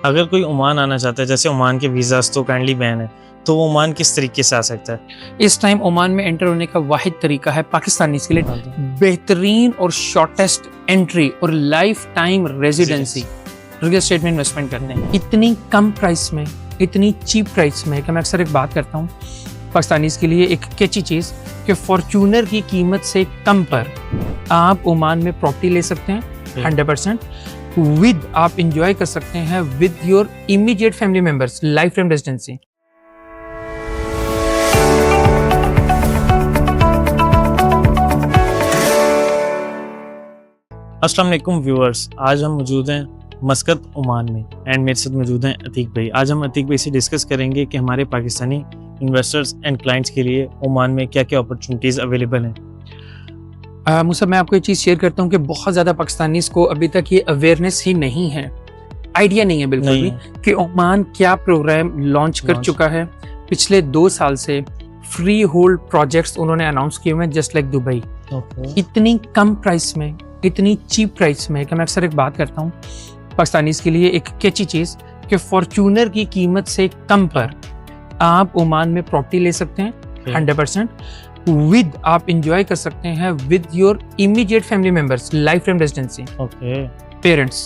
अगर कोई ओमान आना चाहता है, जैसे ओमान के वीज़ास तो काइंडली बैन है, तो वो ओमान किस तरीके से आ सकता है? इस टाइम ओमान में एंटर होने का वाहिद तरीका है पाकिस्तानी के लिए बेहतरीन और शॉर्टेस्ट एंट्री और life time residency real estate में इन्वेस्टमेंट करते हैं। इतनी कम प्राइस में, इतनी चीप प्राइस में कि मैं अक्सर एक बात करता हूँ पाकिस्तानी के लिए, एक कैची चीज़ कि फॉर्च्यूनर की कीमत से कम पर आप ओमान में प्रॉपर्टी ले सकते हैं 100%। विद आप इंजॉय कर सकते हैं with your immediate family members, life time residency. अस्सलाम वालेकुम व्यूअर्स, आज हम मौजूद हैं मस्कत ओमान में एंड मेरे साथ मौजूद हैं अतीक भाई। आज हम अतीक भाई से डिस्कस करेंगे कि हमारे पाकिस्तानी इन्वेस्टर्स एंड क्लाइंट्स के लिए ओमान में क्या क्या अपॉर्चुनिटीज़ अवेलेबल हैं। मुसब, मैं आपको एक चीज़ शेयर करता हूँ कि बहुत ज़्यादा पाकिस्तानीज़ को अभी तक ये अवेयरनेस ही नहीं है, आइडिया नहीं है बिल्कुल भी कि ओमान क्या प्रोग्राम लॉन्च कर चुका है। पिछले 2 साल से फ्री होल्ड प्रोजेक्ट्स उन्होंने अनाउंस किए हुए हैं, जस्ट लाइक दुबई। इतनी कम प्राइस में, इतनी चीप प्राइस में कि मैं अक्सर एक बात करता हूँ पाकिस्तानीज़ के लिए, एक कैची चीज़ कि फॉर्च्यूनर की कीमत से कम पर आप ओमान में प्रॉपर्टी ले सकते हैं 100%। विद आप इंजॉय कर सकते हैं with your immediate family members, life time residency. Parents,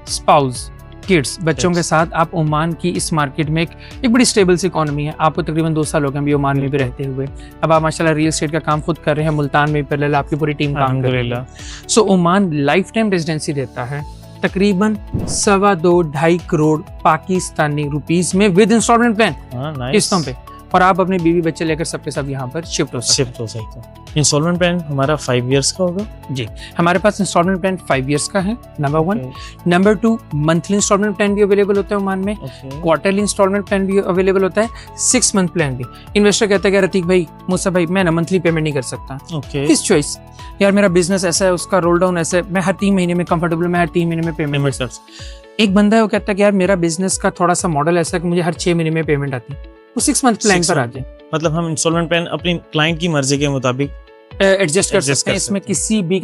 spouse, kids, बच्चों के साथ आप ओमान की इस मार्केट में एक बड़ी स्टेबल सी इकोनॉमी है। आपको तकरीबन 2 साल हो गए अभी ओमान में भी रहते हुए। अब आप माशाल्लाह रियल एस्टेट का काम खुद कर रहे हैं, मुल्तान में पहले आपकी पूरी टीम काम कर रही है। सो ओमान लाइफ टाइम रेजिडेंसी देता है तकरीबन 2.25 करोड़ पाकिस्तानी रुपीस में विद इंस्टॉलमेंट प्लान किस्तों पे, और आप अपने बीवी बच्चे लेकर सबके सब यहाँ पर शिफ्ट हो सकते हैं। इंस्टॉलमेंट प्लान हमारा 5 इयर्स का होगा जी। हमारे पास इंस्टॉलमेंट प्लान 5 इयर्स का है, number 1। Number 2, monthly installment plan भी अवेलेबल होता है ओमान में। क्वार्टरली इंस्टॉलमेंट प्लान भी अवेलेबल होता है, 6 मंथ प्लान भी। इन्वेस्टर कहता है कि रतीक भाई, मूसा भाई, मैं ना मंथली पेमेंट नहीं कर सकता। किस चॉइस, यार मेरा बिजनेस ऐसा है, उसका रोल डाउन ऐसा है, मैं हर 3 महीने में कंफर्टेबल, मैं हर 3 महीने में पेमेंट कर सकता। एक बंदा है वो कहता है कि यार मेरा बिजनेस का थोड़ा सा मॉडल ऐसा है कि मुझे हर 6 महीने में पेमेंट आती है, वो 6 मंथ प्लान पर आ जाए। मतलब हम इंस्टॉलमेंट प्लान अपनी क्लाइंट की मर्जी के मुताबिक एडजस्ट कर सकते हैं। इसमें किसी भी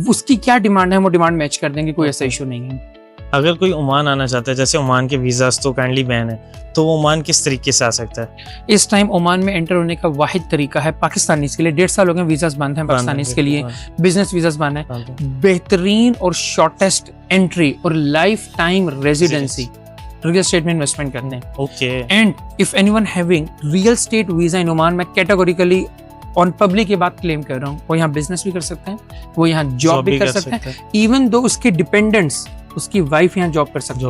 उसकी क्या डिमांड है वो डिमांड मैच कर देंगे, कोई ऐसा इशू नहीं है। अगर कोई ओमान आना चाहता है, जैसे ओमान के वीज़ास तो काइंडली बैन है, तो वो ओमान किस तरीके से आ सकता है? इस टाइम ओमान में एंटर होने का वाहिद तरीका है पाकिस्तानीज़ के लिए। 1.5 साल हो गए वीज़ास बंद हैं पाकिस्तानीज़ के लिए, बिजनेस वीज़ास बंद है। बेहतरीन और शॉर्टेस्ट एंट्री और life time residency real estate में इन्वेस्टमेंट करते हैं। And if anyone having real estate visa in Oman, मैं कैटेगोरिकली ऑन पब्लिक ये बात क्लेम कर रहा हूँ, वो यहाँ बिजनेस भी कर सकते हैं, वो यहाँ जॉब भी कर सकते हैं, इवन दो उसके डिपेंडेंट्स, उसकी वाइफ यहाँ जॉब कर सकती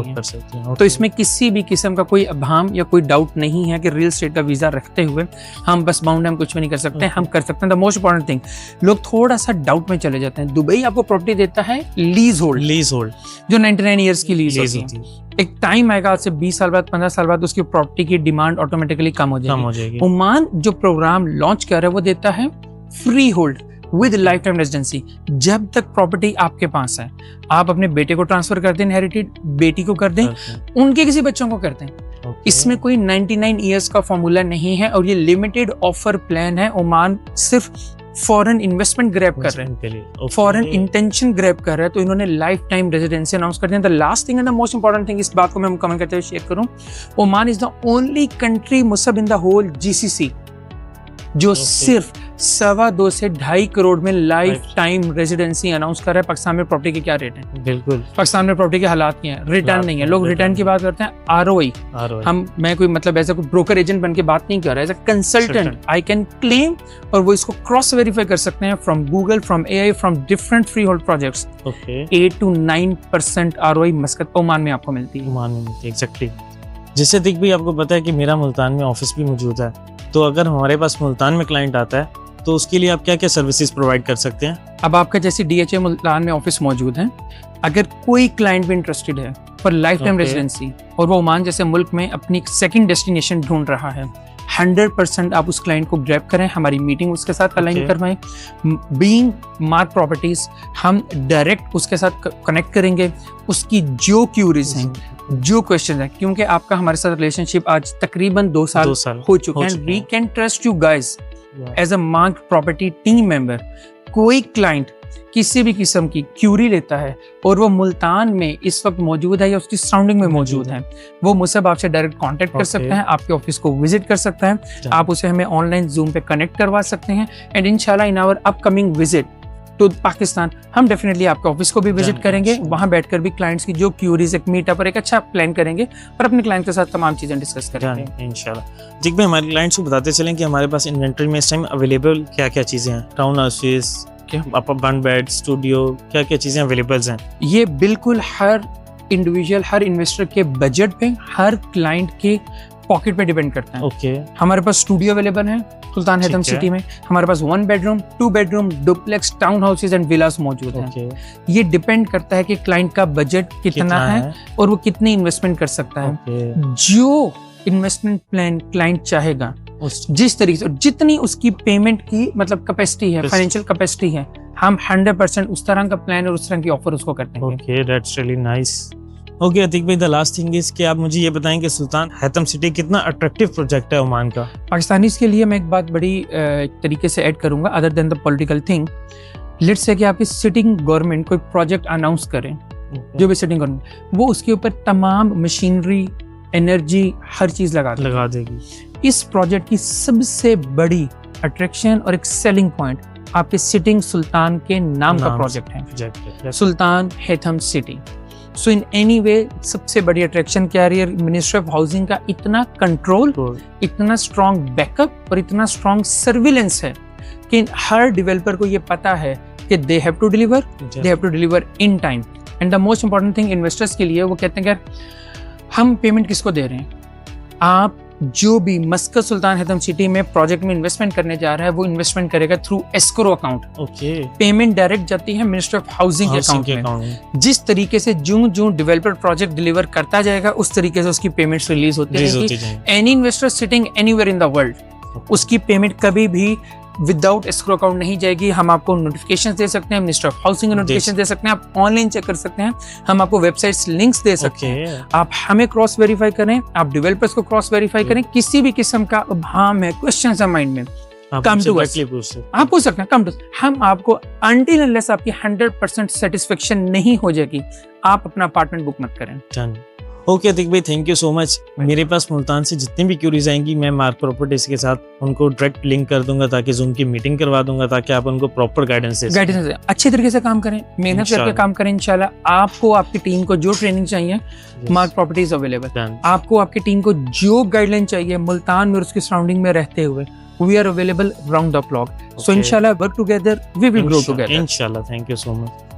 है। तो इसमें किसी भी किस्म का कोई अभाम या कोई डाउट नहीं है कि रियल एस्टेट का वीजा रखते हुए हम बस बाउंड हम कुछ भी नहीं कर सकते, हम कर सकते हैं। द मोस्ट इंपॉर्टेंट थिंग, लोग थोड़ा सा डाउट में चले जाते हैं। दुबई आपको प्रॉपर्टी देता है लीज होल्ड, जो 99 ईयर्स की लीज होती है। एक टाइम आएगा, आज से 20 साल बाद, 15 साल बाद उसकी प्रॉपर्टी की डिमांड ऑटोमेटिकली कम हो जाएगी। ओमान जो प्रोग्राम लॉन्च कर रहा है वो देता है free hold with life time residency. जब तक प्रॉपर्टी आपके पास है, आप अपने बेटे को ट्रांसफर कर दें, इनहेरिटेड, बेटी को कर दें, उनके किसी बच्चों को कर दें। इसमें कोई 99 ईयर्स का फॉर्मूला नहीं है, और ये लिमिटेड ऑफर प्लान है। ओमान सिर्फ फॉरेन इन्वेस्टमेंट ग्रैब कर रहे हैं, फॉरेन इंटेंशन ग्रैब कर रहा है, तो इन्होंने लाइफ टाइम रेजिडेंसी अनाउंस कर दिया। The last thing and the most important thing, इस बात को मैं कमेंट करते हुए शेयर करूं, Oman is the only country मुसब इन द होल जीसीसी जो सिर्फ 2.25 से 2.5 करोड़ में लाइफ टाइम रेजिडेंसी अनाउंस कर रहा है। पाकिस्तान में प्रॉपर्टी के क्या रेट हैं? बिल्कुल पाकिस्तान में प्रॉपर्टी के हालात क्या हैं? रिटर्न नहीं है। लोग रिटर्न की बात करते हैं, आरओआई। मैं कोई मतलब ऐसा कोई ब्रोकर एजेंट बन के बात नहीं कर रहा है, as a consultant I can claim, और वो इसको क्रॉस वेरीफाई कर सकते हैं from Google, from AI, from different freehold projects. 8 to 9% ROI Muscat Oman में आपको मिलती है। ओमान में मिलती है, एग्जैक्टली। जिससे दिख भी आपको पता है कि मेरा मुल्तान में ऑफिस भी मौजूद है, तो अगर हमारे पास मुल्तान में क्लाइंट आता है तो उसके लिए आप क्या क्या सर्विसेज प्रोवाइड कर सकते हैं? अब आपका जैसे डीएचए मुल्तान में ऑफिस मौजूद है, अगर कोई क्लाइंट भी इंटरेस्टेड है पर लाइफ टाइम रेजिडेंसी, और वो ओमान जैसे मुल्क में अपनी सेकंड डेस्टिनेशन ढूंढ रहा है, 100% आप उस क्लाइंट को ग्रैब करें, हमारी मीटिंग उसके साथ अलाइन करवाएं। बीइंग मार्क प्रॉपर्टीज, हम डायरेक्ट उसके साथ कनेक्ट करेंगे, उसकी जो क्यूरीज हैं, जो क्वेश्चन है, क्योंकि आपका हमारे साथ रिलेशनशिप आज तकरीबन 2 साल हो चुके हैं। We can trust you guys as a mark property team member. कोई क्लाइंट किसी भी किस्म की क्यूरी लेता है और वो मुल्तान में इस वक्त मौजूद है या उसकी सराउंडिंग में मौजूद है, वो मुझसे आपसे डायरेक्ट कांटेक्ट कर सकते हैं, आपके ऑफिस को विजिट कर सकता है, आप उसे हमें ऑनलाइन जूम पे कनेक्ट करवा सकते हैं। एंड इंशाल्लाह in our upcoming visit to Pakistan हम डेफिनेटली आपके ऑफिस को भी विजिट करेंगे, वहां बैठकर भी क्लाइंट्स की जो क्यूरीज, एक मीटअप और एक अच्छा प्लान करेंगे और अपने क्लाइंट के साथ तमाम चीजें डिस्कस करेंगे इंशाल्लाह। जी भाई, हमारे क्लाइंट्स को बताते चलें कि हमारे पास इन्वेंटरी में इस टाइम अवेलेबल क्या क्या चीजें हैं, town houses, one bed, studio, क्या क्या चीजें अवेलेबल हैं? ये बिल्कुल हर इंडिविजुअल, हर इन्वेस्टर के बजट पे, हर क्लाइंट के पॉकेट पे डिपेंड करता है। ओके, हमारे पास स्टूडियो अवेलेबल है सुल्तान हैथम सिटी में, हमारे पास 1 bedroom, 2 bedroom, duplex, town houses and villas मौजूद हैं। ये डिपेंड करता है कि क्लाइंट का बजट कितना है और वो कितनी इन्वेस्टमेंट कर सकता है। जो इन्वेस्टमेंट प्लान क्लाइंट चाहेगा, जिस तरीके से, जितनी उसकी पेमेंट की मतलब कैपेसिटी है, फाइनेंशियल कैपेसिटी है, हम 100% उस तरह का प्लान और उस तरह की ऑफर उसको करते हैं। Okay, that's really nice. Okay Atiq भाई, द लास्ट थिंग इज कि आप मुझे ये बताएं कि सुल्तान हैथम सिटी कितना अट्रैक्टिव प्रोजेक्ट है ओमान का? पाकिस्तानीज के लिए मैं एक बात बड़ी तरीके से ऐड करूंगा, other than the political thing. Let's say कि आपकी सिटिंग गवर्नमेंट कोई प्रोजेक्ट अनाउंस करें, जो भी सिटिंग गवर्नमेंट, वो उसके ऊपर तमाम मशीनरी, एनर्जी, हर चीज लगा देगी। इस प्रोजेक्ट की सबसे बड़ी अट्रैक्शन और एक सेलिंग पॉइंट आपके सिटिंग सुल्तान के नाम का प्रोजेक्ट है, सुल्तान हैथम city. So in any way सबसे बड़ी अट्रैक्शन क्या रही है? मिनिस्ट्री ऑफ हाउसिंग का इतना कंट्रोल, इतना स्ट्रॉन्ग बैकअप और इतना स्ट्रॉन्ग सर्विलेंस है कि हर डेवलपर को ये पता है कि they have to deliver in time. And the most important thing investors के लिए, वो कहते हैं कि हम पेमेंट किसको दे रहे हैं? आप जो भी मस्कत सुल्तान हैथम सिटी में प्रोजेक्ट में इन्वेस्टमेंट करने जा रहा है, वो इन्वेस्टमेंट करेगा through escrow account. Okay, payment direct जाती है मिनिस्ट्री ऑफ हाउसिंग के अकाउंट में। जिस तरीके से जो डेवलपर प्रोजेक्ट डिलीवर करता जाएगा, उस तरीके से उसकी पेमेंट्स रिलीज होती है। Any investor sitting anywhere in the world, उसकी पेमेंट कभी भी विदाउट एस्क्रो अकाउंट नहीं जाएगी। हम आपको नोटिफिकेशन दे सकते हैं, मिनिस्टर ऑफ हाउसिंग नोटिफिकेशन दे सकते हैं, आप ऑनलाइन चेक कर सकते हैं, हम आपको वेबसाइट्स लिंक्स दे सकते हैं। आप हमें क्रॉस वेरीफाई करें, आप डेवलपर्स को क्रॉस वेरीफाई करें। किसी भी किस्म का अभाम है, क्वेश्चन है माइंड में, कम टू अस, आप पूछ सकते हैं, कम टू, हम आपको अनटिल अनलेस आपकी 100% सेटिस्फेक्शन नहीं हो जाएगी, आप अपना अपार्टमेंट बुक मत करें। ओके अतीक भाई, थैंक यू सो मच। मेरे पास मुल्तान से जितनी भी क्यूरीज आएंगी, मैं मार्क प्रॉपर्टीज के साथ उनको डायरेक्ट लिंक कर दूंगा, ताकि जूम की मीटिंग करवा दूंगा, ताकि आप उनको प्रॉपर गाइडेंस दे, अच्छे तरीके से काम करें, मेहनत करके काम करें। इंशाल्लाह आपको, आपकी टीम को जो ट्रेनिंग चाहिए, मार्क प्रॉपर्टीज अवेलेबल। आपको, आपकी टीम को जो गाइडलाइन चाहिए मुल्तान में और उसकी सराउंडिंग में रहते हुए, we are available round the clock. So inshallah work together, we will grow together. Inshallah, thank you so much.